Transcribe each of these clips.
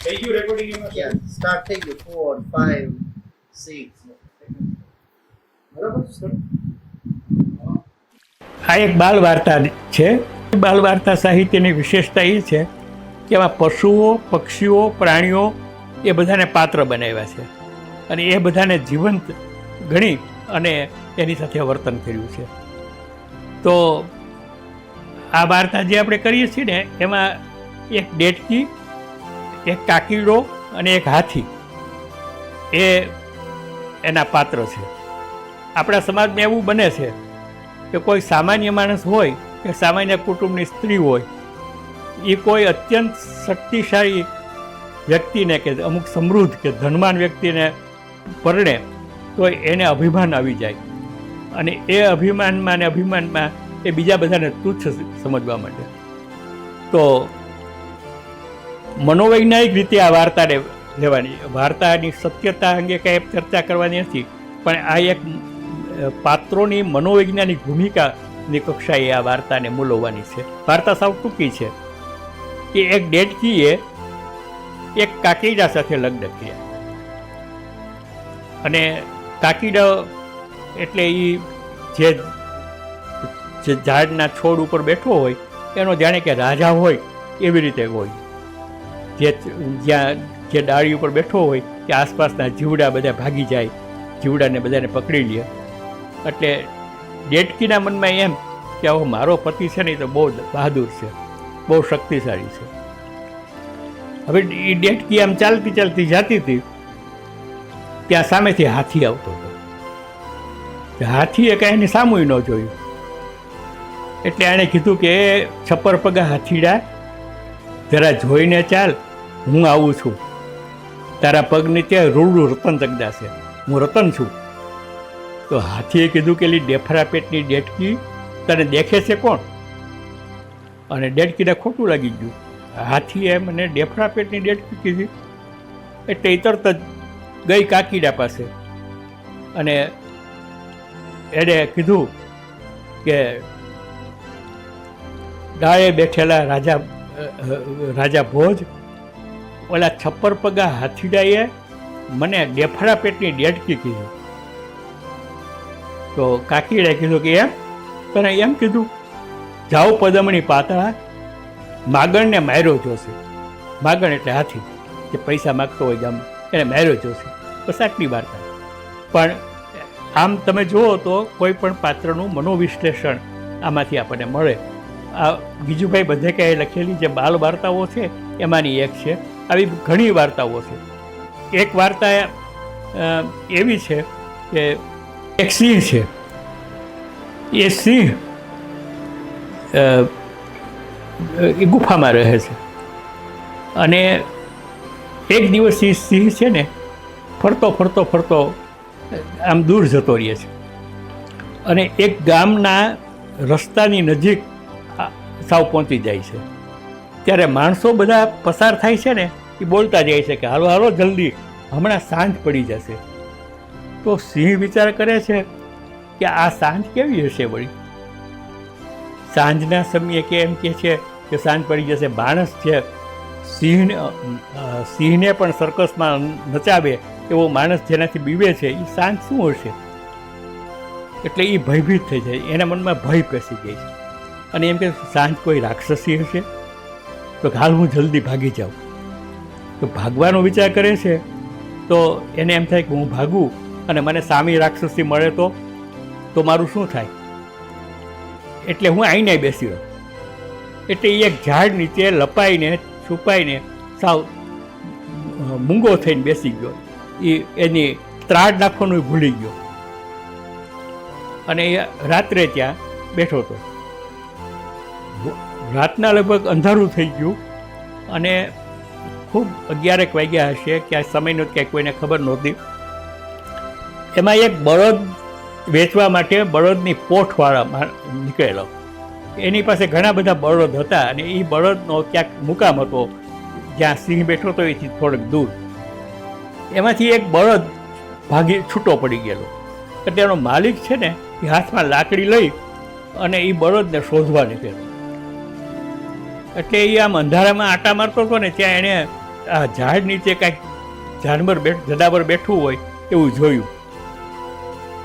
થઈ ગયું રેકોર્ડિંગ એમાં? Yeah, start થઈ ગયું 4, 5, 6. બરાબર સર. આ એક બાલ વાર્તા છે. બાલ વાર્તા સાહિત્યની વિશેષતા એ છે કે એમાં પશુઓ, પક્ષીઓ, પ્રાણીઓ એ બધાને પાત્ર બનાવ્યા છે અને એ બધાને જીવંત ગણી અને એની સાથે વર્તન કર્યું છે. તો આ વાર્તા જે આપણે કરીએ છીએ ને એમાં એક ડેટકી, એક કાકીડો અને એક હાથી એ એના પાત્ર છે. આપણા સમાજમાં એવું બને છે કે કોઈ સામાન્ય માણસ હોય કે સામાન્ય કુટુંબની સ્ત્રી હોય, એ કોઈ અત્યંત શક્તિશાળી વ્યક્તિને કે અમુક સમૃદ્ધ કે ધનવાન વ્યક્તિને પરણે તો એને અભિમાન આવી જાય અને એ અભિમાનમાં એ બીજા બધાને તુચ્છ સમજવા માંડે. તો મનોવૈજ્ઞાનિક રીતે આ વાર્તાને લેવાની, વાર્તાની સત્યતા અંગે કંઈ ચર્ચા કરવાની નથી, પણ આ એક પાત્રોની મનોવૈજ્ઞાનિક ભૂમિકાની કક્ષાએ આ વાર્તાને મૂલવવાની છે. વાર્તા સાવ ટૂંકી છે કે એક ડેટકીએ એક કાકીડા સાથે લગ્ન કર્યા અને કાકીડા એટલે એ જે ઝાડના છોડ ઉપર બેઠો હોય એનો જાણે કે રાજા હોય એવી રીતે હોય. જ્યાં જે ડાળી ઉપર બેઠો હોય કે આસપાસના જીવડા બધા ભાગી જાય, જીવડાને બધાને પકડી લે. એટલે ડેટકીના મનમાં એમ કે આવો મારો પતિ છે ને એ તો બહુ બહાદુર છે, બહુ શક્તિશાળી છે. હવે એ ડેટકી આમ ચાલતી ચાલતી જતી હતી ત્યાં સામેથી હાથી આવતો હતો. હાથીએ કાંઈ એની સામું ન જોયું એટલે એણે કીધું કે છપ્પર પગા હાથીડા, જરા જોઈને ચાલ, હું આવું છું. તારા પગ નીચે રૂડું રતન જગદાશે, હું રતન છું. તો હાથીએ કીધું કે એલી ડેફરા પેટની ડેટકી તને દેખે છે કોણ? અને ડેટકીને ખોટું લાગી ગયું. હાથીએ મને ડેફરા પેટની ડેટકી કીધી એટલે એ તરત જ ગઈ કાકીડા પાસે અને એણે કીધું કે ડાળે બેઠેલા રાજા ભોજ, ઓલા છપ્પર પગા હાથીડાએ મને ડેફડા પેટની ડેટકી કીધી. તો કાકીડાએ કીધું કે એમ તને એમ કીધું? જાઓ પદમણી પાતળા, માગણને માર્યો જોશે. માગણ એટલે હાથી, જે પૈસા માગતો હોય ગામ એને માર્યો જોશે. બસ આટલી વાર્તા. પણ આમ તમે જુઓ તો કોઈ પણ પાત્રનું મનોવિશ્લેષણ આમાંથી આપણને મળે. આ ગીજુભાઈ બધેકાએ લખેલી જે બાલ વાર્તાઓ છે એમાંની એક છે. આવી ઘણી વાર્તાઓ છે. એક વાર્તા એવી છે કે એક સિંહ છે. એ સિંહ એ ગુફામાં રહે છે અને એક દિવસ એ સિંહ છે ને ફરતો આમ દૂર જતો રહે છે અને એક ગામના રસ્તાની નજીક સાવ પહોંચી જાય છે. ત્યારે માણસો બધા પસાર થાય છે ને એ બોલતા જાય છે કે હાલો હાલો જલ્દી, હમણાં સાંજ પડી જશે. તો સિંહ વિચાર કરે છે કે આ સાંજ કેવી હશે વળી? સાંજના સમયે કે એમ કહે છે કે સાંજ પડી જશે. માણસ છે સિંહને પણ સર્કસમાં નચાવે એવો માણસ જેનાથી બીવે છે, એ સાંજ શું હશે? એટલે એ ભયભીત થઈ જાય, એના મનમાં ભય પેસી જાય છે અને એમ કે સાંજ કોઈ રાક્ષસી હશે તો હાલ હું જલ્દી ભાગી જાઉં. તો ભાગવાનો વિચાર કરે છે તો એને એમ થાય કે હું ભાગું અને મને સામી રાક્ષસી મળે તો મારું શું થાય? એટલે હું આઈને બેસી રહ્યો. એટલે એ એક ઝાડ નીચે લપાઈને છુપાઈને સાવ મૂંગો થઈને બેસી ગયો. એની ત્રાડ નાખવાનું ભૂલી ગયો અને એ રાત્રે ત્યાં બેઠો હતો. રાતના લગભગ અંધારું થઈ ગયું અને ખૂબ 11 વાગ્યા હશે, ક્યાંય સમયનો ક્યાંય કોઈને ખબર નહોતી. એમાં એક બળદ વેચવા માટે બળદની પોઠવાળા નીકળેલો. એની પાસે ઘણા બધા બળદ હતા અને એ બળદનો ક્યાંક મુકામ હતો જ્યાં સિંહ બેઠો હતો એથી થોડુંક દૂર. એમાંથી એક બળદ છૂટો પડી ગયેલો. એટલે એનો માલિક છે ને એ હાથમાં લાકડી લઈ અને એ બળદને શોધવા નીકળ્યો. એટલે એ આમ અંધારામાં આટા મારતો હતો ને ત્યાં એણે આ ઝાડ નીચે કાંઈક જનાવર બેઠું હોય એવું જોયું.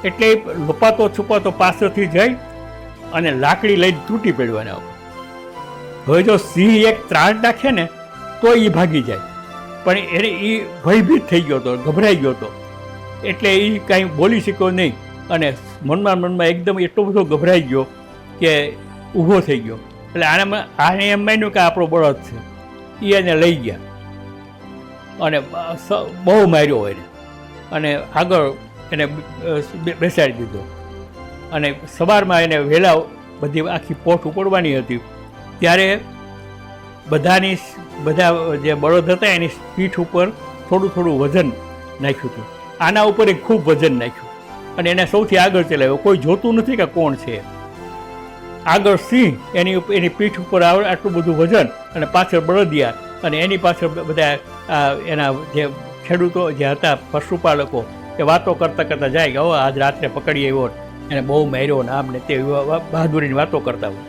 એટલે એ લપાતો છુપાતો પાછળથી જઈ અને લાકડી લઈને તૂટી પડવાના. હવે જો સિંહ એક ત્રાણ નાખે ને તો એ ભાગી જાય, પણ એને એ ભયભીત થઈ ગયો હતો, ગભરાઈ ગયો હતો, એટલે એ કાંઈ બોલી શક્યો નહીં અને મનમાં એકદમ એટલો બધો ગભરાઈ ગયો કે ઊભો થઈ ગયો. એટલે આને એમ માન્યું કે આપણો બળદ છે. એ એને લઈ ગયા અને બહુ માર્યો એને અને આગળ એને બેસાડી દીધો. અને સવારમાં એને વહેલા બધી આખી પોઠ ઉપડવાની હતી ત્યારે બધા જે બળદ હતા એની પીઠ ઉપર થોડું થોડું વજન નાખ્યું હતું. આના ઉપર એક ખૂબ વજન નાખ્યું અને એને સૌથી આગળ ચલાવ્યો. કોઈ જોતું નથી કે કોણ છે. આગળ સિંહ, એની પીઠ ઉપર આટલું બધું વજન અને પાછળ બળદિયા અને એની પાછળ બધા એના જે ખેડૂતો જે હતા, પશુપાલકો, એ વાતો કરતાં કરતાં જાય કે હવે આજ રાત્રે પકડી આવ્યો, એને બહુ માર્યો ને આમ ને તે બહાદુરીની વાતો કરતા હોય.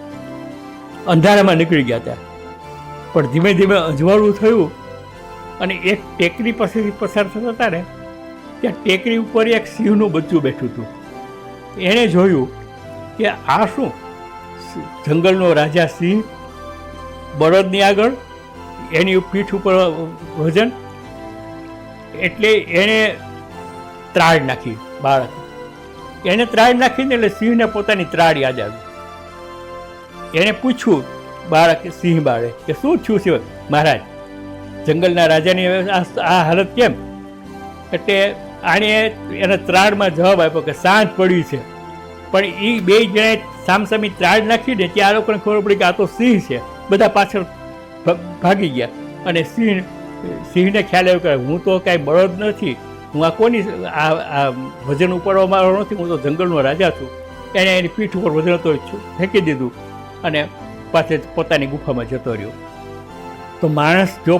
અંધારામાં નીકળી ગયા હતા. પણ ધીમે ધીમે અજવાળું થયું અને એક ટેકરી પાસેથી પસાર થતા હતા ને ત્યાં ટેકરી ઉપર એક સિંહનું બચ્ચું બેઠું હતું. એણે જોયું કે આ શું, જંગલનો રાજા સિંહ, બળદની આગળ એની પીઠ ઉપર વજન. એટલે એણે ત્રાડ નાખી બાળક. એને ત્રાડ નાખીને એટલે સિંહને પોતાની ત્રાડ યાદ આવી. એણે પૂછ્યું સિંહ બાળે કે શું થયું છે મહારાજ, જંગલના રાજાની આ હાલત કેમ? એટલે આણે એના ત્રાડમાં જવાબ આપ્યો કે સાંજ પડી છે. પણ એ બે જણાએ સામસામી ત્રાડ નાખીને ત્યાં આ લોકોને ખબર પડી કે આ તો સિંહ છે. બધા પાછળ ભાગી ગયા અને સિંહને ખ્યાલ આવ્યો કે હું તો કાંઈ બળદ નથી, હું આ કોની આ વજન ઉપાડવા વાળો નથી, હું તો જંગલનો રાજા છું. એણે એની પીઠ ઉપર વજન તો ફેંકી દીધું અને પાછળ પોતાની ગુફામાં જતો રહ્યો. તો માણસ જો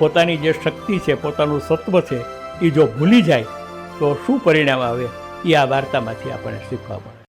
પોતાની જે શક્તિ છે, પોતાનું સત્વ છે, એ જો ભૂલી જાય તો શું પરિણામ આવે, એ આ વાર્તામાંથી આપણને શીખવા મળે.